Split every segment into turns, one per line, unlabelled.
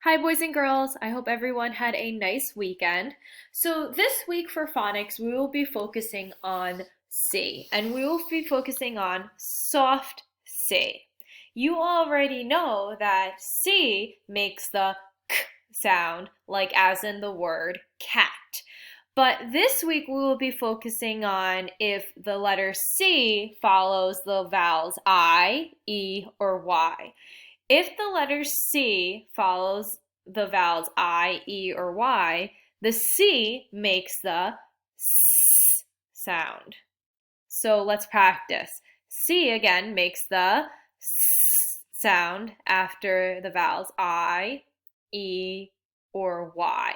Hi, boys and girls. I hope everyone had a nice weekend. So, this week for phonics, we will be focusing on C, and we will be focusing on soft C. You already know that C makes the k sound, like as in the word cat. But this week we will be focusing on if the letter C follows the vowels I, E, or Y. If the letter C follows the vowels I, E, or Y, the C makes the S sound. So let's practice. C again makes the S sound after the vowels I, E, or Y,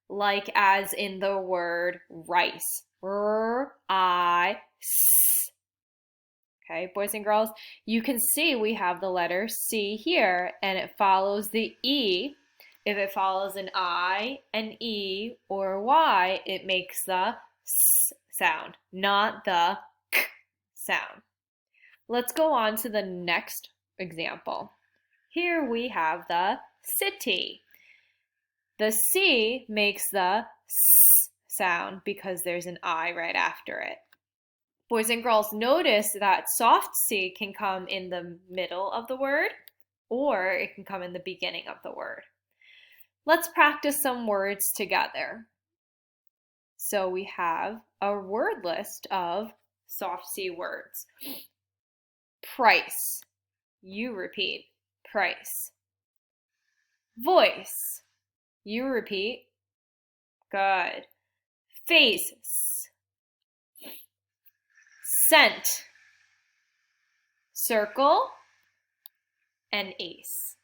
like as in the word rice. R-I-S. Okay, boys and girls, you can see we have the letter C here, and it follows the E. If it follows an I, an E, or Y, it makes the S sound, not the K sound. Let's go on to the next example. Here we have the city. The C makes the S sound because there's an I right after it. Boys and girls, notice that soft C can come in the middle of the word or it can come in the beginning of the word. Let's practice some words together. So we have a word list of soft C words. Price. You repeat, price. Voice. You repeat. Good. Face. Scent. Circle. And ace.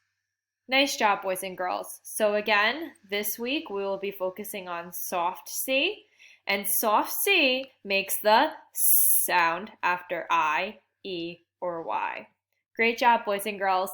Nice job, boys and girls. So again, this week we will be focusing on soft C, and soft C makes the sound after I, E, or Y. Great job, boys and girls.